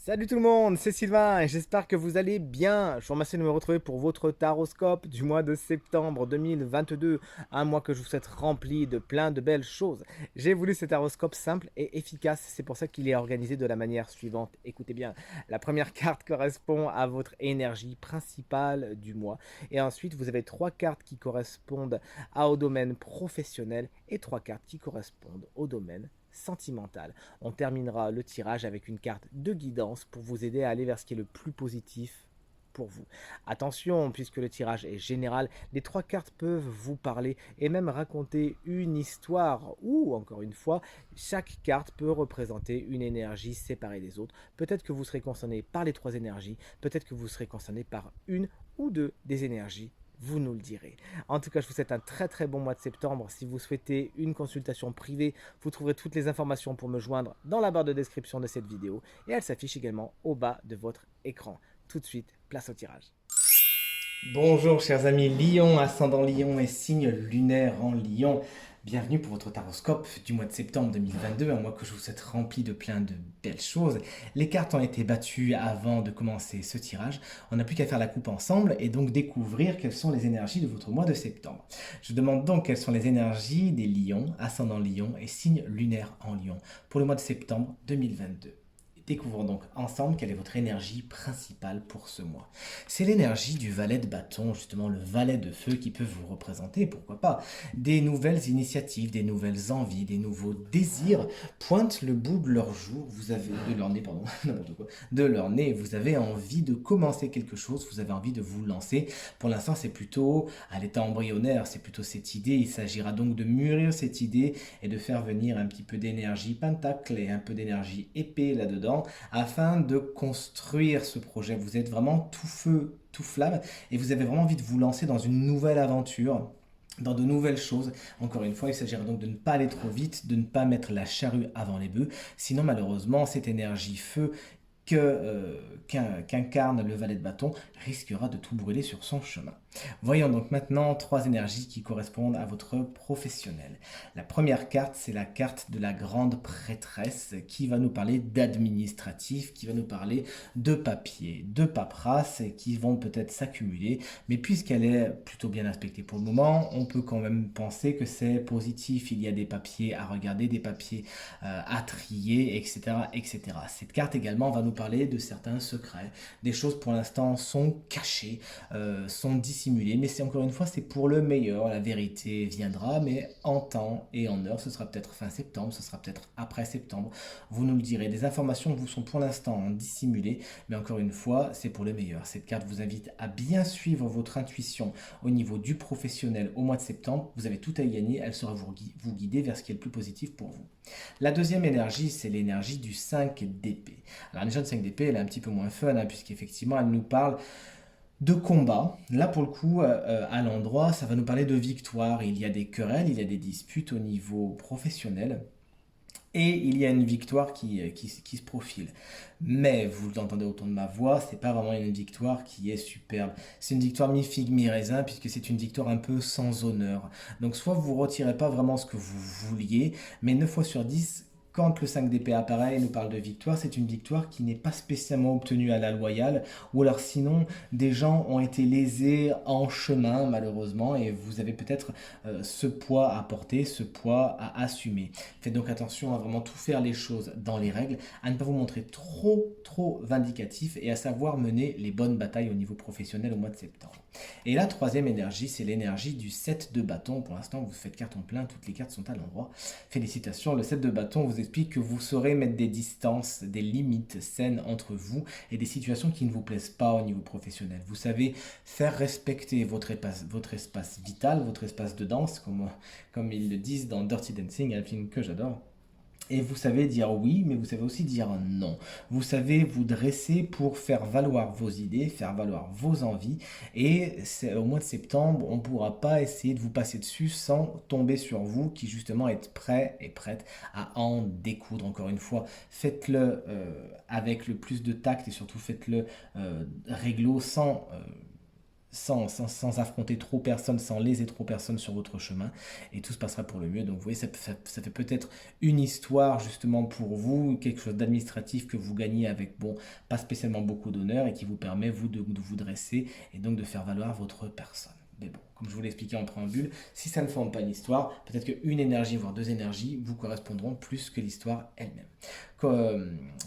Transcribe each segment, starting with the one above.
Salut tout le monde, c'est Sylvain et j'espère que vous allez bien. Je vous remercie de me retrouver pour votre taroscope du mois de septembre 2022, un mois que je vous souhaite rempli de plein de belles choses. J'ai voulu ce taroscope simple et efficace, c'est pour ça qu'il est organisé de la manière suivante. Écoutez bien, la première carte correspond à votre énergie principale du mois et ensuite vous avez trois cartes qui correspondent au domaine professionnel et trois cartes qui correspondent au domaine sentimental. On terminera le tirage avec une carte de guidance pour vous aider à aller vers ce qui est le plus positif pour vous. Attention, puisque le tirage est général, les trois cartes peuvent vous parler et même raconter une histoire ou, encore une fois, chaque carte peut représenter une énergie séparée des autres. Peut-être que vous serez concerné par les trois énergies, peut-être que vous serez concerné par une ou deux des énergies, vous nous le direz. En tout cas, je vous souhaite un très très bon mois de septembre. Si vous souhaitez une consultation privée, vous trouverez toutes les informations pour me joindre dans la barre de description de cette vidéo et elle s'affiche également au bas de votre écran. Tout de suite, place au tirage. Bonjour chers amis Lion, ascendant Lion et signe lunaire en Lion. Bienvenue pour votre taroscope du mois de septembre 2022, un mois que je vous souhaite rempli de plein de belles choses. Les cartes ont été battues avant de commencer ce tirage. On n'a plus qu'à faire la coupe ensemble et donc découvrir quelles sont les énergies de votre mois de septembre. Je demande donc quelles sont les énergies des Lions, ascendant Lion et signe lunaire en Lion pour le mois de septembre 2022. Découvrons donc ensemble quelle est votre énergie principale pour ce mois. C'est l'énergie du valet de bâton, justement le valet de feu qui peut vous représenter, pourquoi pas. Des nouvelles initiatives, des nouvelles envies, des nouveaux désirs pointent le bout de leur jour, vous avez de leur nez, pardon, n'importe quoi, de leur nez. Vous avez envie de commencer quelque chose, vous avez envie de vous lancer. Pour l'instant, c'est plutôt à l'état embryonnaire, c'est plutôt cette idée. Il s'agira donc de mûrir cette idée et de faire venir un petit peu d'énergie pentacle et un peu d'énergie épée là-dedans afin de construire ce projet. Vous êtes vraiment tout feu, tout flamme et vous avez vraiment envie de vous lancer dans une nouvelle aventure, dans de nouvelles choses. Encore une fois, il s'agira donc de ne pas aller trop vite, de ne pas mettre la charrue avant les bœufs. Sinon, malheureusement, cette énergie feu qu'incarne le valet de bâton risquera de tout brûler sur son chemin. Voyons donc maintenant trois énergies qui correspondent à votre professionnel. La première carte, c'est la carte de la grande prêtresse qui va nous parler d'administratif, qui va nous parler de papier, de paperasse qui vont peut-être s'accumuler, mais puisqu'elle est plutôt bien aspectée pour le moment, on peut quand même penser que c'est positif. Il y a des papiers à regarder, des papiers à trier, etc., etc. Cette carte également va nous parler de certains secrets. Des choses pour l'instant sont cachées, sont dissimulées, mais c'est encore une fois, c'est pour le meilleur. La vérité viendra, mais en temps et en heure. Ce sera peut-être fin septembre, ce sera peut-être après septembre. Vous nous le direz. Des informations vous sont pour l'instant dissimulées, mais encore une fois, c'est pour le meilleur. Cette carte vous invite à bien suivre votre intuition au niveau du professionnel au mois de septembre. Vous avez tout à y gagner. Elle sera vous guider vers ce qui est le plus positif pour vous. La deuxième énergie, c'est l'énergie du 5 d'épée. Alors, l'énergie du 5 d'épée, elle est un petit peu moins fun, hein, puisqu'effectivement, elle nous parle de combat. Là, pour le coup, à l'endroit, ça va nous parler de victoire. Il y a des querelles, il y a des disputes au niveau professionnel. Et il y a une victoire qui se profile. Mais vous l'entendez au ton de ma voix, c'est pas vraiment une victoire qui est superbe. C'est une victoire mi-figue, mi-raisin, puisque c'est une victoire un peu sans honneur. Donc soit vous ne retirez pas vraiment ce que vous vouliez, mais 9 fois sur 10, quand le 5 d'épée apparaît et nous parle de victoire, c'est une victoire qui n'est pas spécialement obtenue à la loyale, ou alors sinon, des gens ont été lésés en chemin, malheureusement, et vous avez peut-être ce poids à porter, ce poids à assumer. Faites donc attention à vraiment tout faire les choses dans les règles, à ne pas vous montrer trop vindicatif et à savoir mener les bonnes batailles au niveau professionnel au mois de septembre. Et la troisième énergie, c'est l'énergie du 7 de bâton. Pour l'instant, vous faites carton plein, toutes les cartes sont à l'endroit. Félicitations, le 7 de bâton vous explique que vous saurez mettre des distances, des limites saines entre vous et des situations qui ne vous plaisent pas au niveau professionnel. Vous savez faire respecter votre espace vital, votre espace de danse, comme ils le disent dans Dirty Dancing, un film que j'adore. Et vous savez dire oui, mais vous savez aussi dire non. Vous savez vous dresser pour faire valoir vos idées, faire valoir vos envies. Et au mois de septembre, on ne pourra pas essayer de vous passer dessus sans tomber sur vous qui justement êtes prêt et prête à en découdre. Encore une fois, faites-le avec le plus de tact et surtout faites-le réglo sans sans affronter trop personne, sans léser trop personne sur votre chemin, et tout se passera pour le mieux. Donc vous voyez, ça fait peut-être une histoire justement pour vous, quelque chose d'administratif que vous gagnez avec, bon, pas spécialement beaucoup d'honneur, et qui vous permet, vous, de vous dresser, et donc de faire valoir votre personne. Mais bon, comme je vous l'ai expliqué en préambule, si ça ne forme pas une histoire, peut-être qu'une énergie, voire deux énergies, vous correspondront plus que l'histoire elle-même.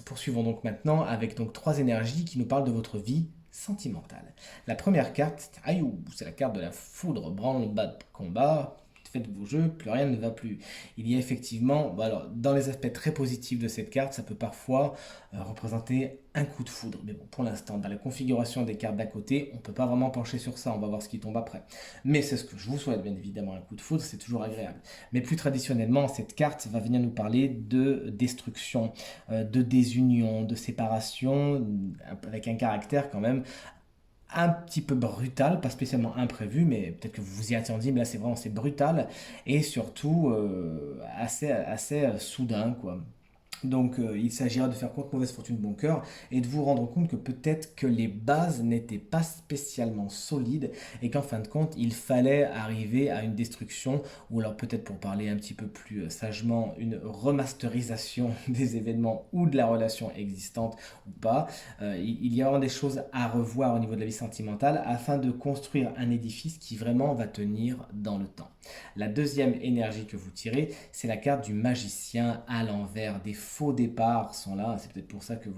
Poursuivons donc maintenant avec donc trois énergies qui nous parlent de votre vie sentimentale. La première carte, c'est la carte de la foudre, branle-bas de combat. Faites vos jeux, plus rien ne va plus. Il y a effectivement, alors, dans les aspects très positifs de cette carte, ça peut parfois représenter un coup de foudre. Mais bon, pour l'instant, dans la configuration des cartes d'à côté, on ne peut pas vraiment pencher sur ça, on va voir ce qui tombe après. Mais c'est ce que je vous souhaite, bien évidemment, un coup de foudre, c'est toujours agréable. Mais plus traditionnellement, cette carte va venir nous parler de destruction, de désunion, de séparation, avec un caractère quand même un petit peu brutal, pas spécialement imprévu, mais peut-être que vous vous y attendiez, mais là c'est brutal et surtout assez soudain quoi. Donc il s'agira de faire contre mauvaise fortune bon cœur et de vous rendre compte que peut-être que les bases n'étaient pas spécialement solides et qu'en fin de compte il fallait arriver à une destruction ou alors peut-être pour parler un petit peu plus sagement une remasterisation des événements ou de la relation existante ou pas. Il y a vraiment des choses à revoir au niveau de la vie sentimentale afin de construire un édifice qui vraiment va tenir dans le temps. La deuxième énergie que vous tirez, c'est la carte du magicien à l'envers. Des faux départs sont là. C'est peut-être pour ça que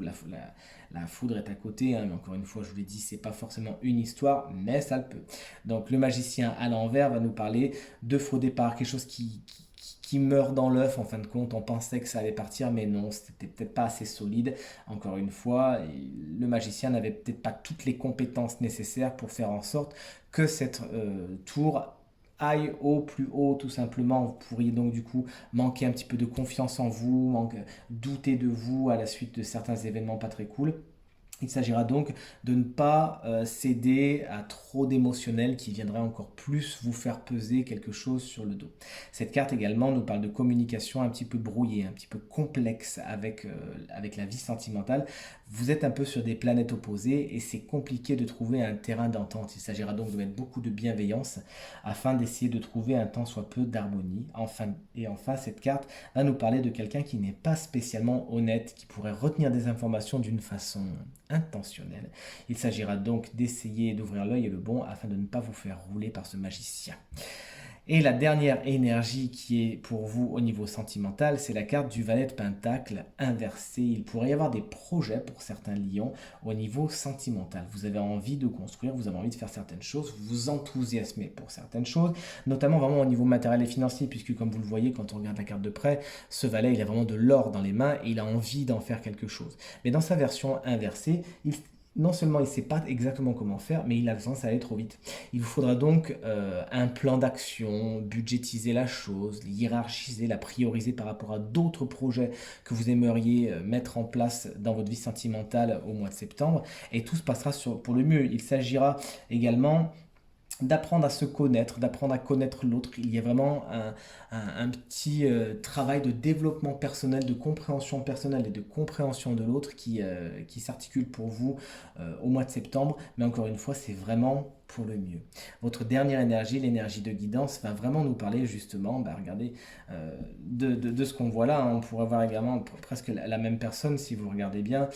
la foudre est à côté. Hein, mais encore une fois, je vous l'ai dit, c'est pas forcément une histoire, mais ça le peut. Donc le magicien à l'envers va nous parler de faux départs, quelque chose qui meurt dans l'œuf en fin de compte. On pensait que ça allait partir, mais non, c'était peut-être pas assez solide. Encore une fois, le magicien n'avait peut-être pas toutes les compétences nécessaires pour faire en sorte que cette tour aille au plus haut tout simplement. Vous pourriez donc du coup manquer un petit peu de confiance en vous, douter de vous à la suite de certains événements pas très cool. Il s'agira donc de ne pas céder à trop d'émotionnel qui viendrait encore plus vous faire peser quelque chose sur le dos. Cette carte également nous parle de communication un petit peu brouillée, un petit peu complexe avec la vie sentimentale. Vous êtes un peu sur des planètes opposées et c'est compliqué de trouver un terrain d'entente. Il s'agira donc de mettre beaucoup de bienveillance afin d'essayer de trouver un tant soit peu d'harmonie. Enfin, cette carte va nous parler de quelqu'un qui n'est pas spécialement honnête, qui pourrait retenir des informations d'une façon intentionnelle. Il s'agira donc d'essayer d'ouvrir l'œil et le bon afin de ne pas vous faire rouler par ce magicien. Et la dernière énergie qui est pour vous au niveau sentimental, c'est la carte du valet de pentacle inversé. Il pourrait y avoir des projets pour certains lions au niveau sentimental. Vous avez envie de construire, vous avez envie de faire certaines choses, vous vous enthousiasmez pour certaines choses, notamment vraiment au niveau matériel et financier, puisque comme vous le voyez quand on regarde la carte de près, ce valet il a vraiment de l'or dans les mains et il a envie d'en faire quelque chose. Mais dans sa version inversée, non seulement il ne sait pas exactement comment faire, mais il a tendance à aller trop vite. Il vous faudra donc un plan d'action, budgétiser la chose, hiérarchiser, la prioriser par rapport à d'autres projets que vous aimeriez mettre en place dans votre vie sentimentale au mois de septembre. Et tout se passera pour le mieux. Il s'agira également d'apprendre à se connaître, d'apprendre à connaître l'autre. Il y a vraiment un petit travail de développement personnel, de compréhension personnelle et de compréhension de l'autre qui s'articule pour vous au mois de septembre. Mais encore une fois, c'est vraiment pour le mieux. Votre dernière énergie, l'énergie de guidance, va vraiment nous parler justement, regardez, de ce qu'on voit là. Hein. On pourrait voir également presque la même personne si vous regardez bien.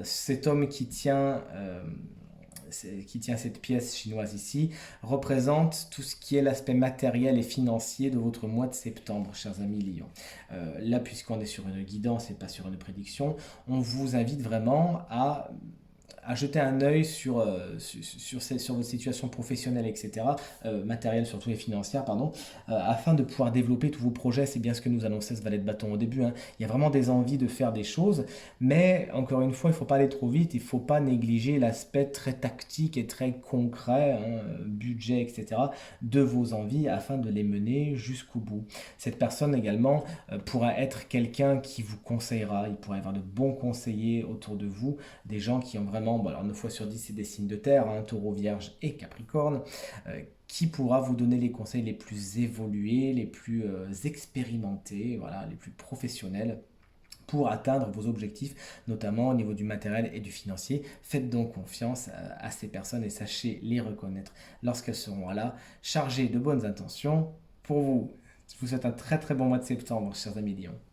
Cet homme qui tient cette pièce chinoise ici, représente tout ce qui est l'aspect matériel et financier de votre mois de septembre, chers amis Lions. Là, puisqu'on est sur une guidance et pas sur une prédiction, on vous invite vraiment à jeter un œil sur votre situation professionnelle, etc., matérielle surtout et financière, pardon, afin de pouvoir développer tous vos projets. C'est bien ce que nous annonçait ce valet de bâton au début. Hein. Il y a vraiment des envies de faire des choses, mais encore une fois, il ne faut pas aller trop vite, il ne faut pas négliger l'aspect très tactique et très concret, hein, budget, etc., de vos envies afin de les mener jusqu'au bout. Cette personne également pourra être quelqu'un qui vous conseillera, il pourra y avoir de bons conseillers autour de vous, des gens qui ont vraiment, alors 9 fois sur 10 c'est des signes de terre, hein, taureau, vierge et capricorne, qui pourra vous donner les conseils les plus évolués, les plus expérimentés, voilà, les plus professionnels pour atteindre vos objectifs, notamment au niveau du matériel et du financier. Faites donc confiance à ces personnes et sachez les reconnaître lorsqu'elles seront là, chargées de bonnes intentions pour vous. Je vous souhaite un très très bon mois de septembre, chers amis Lions.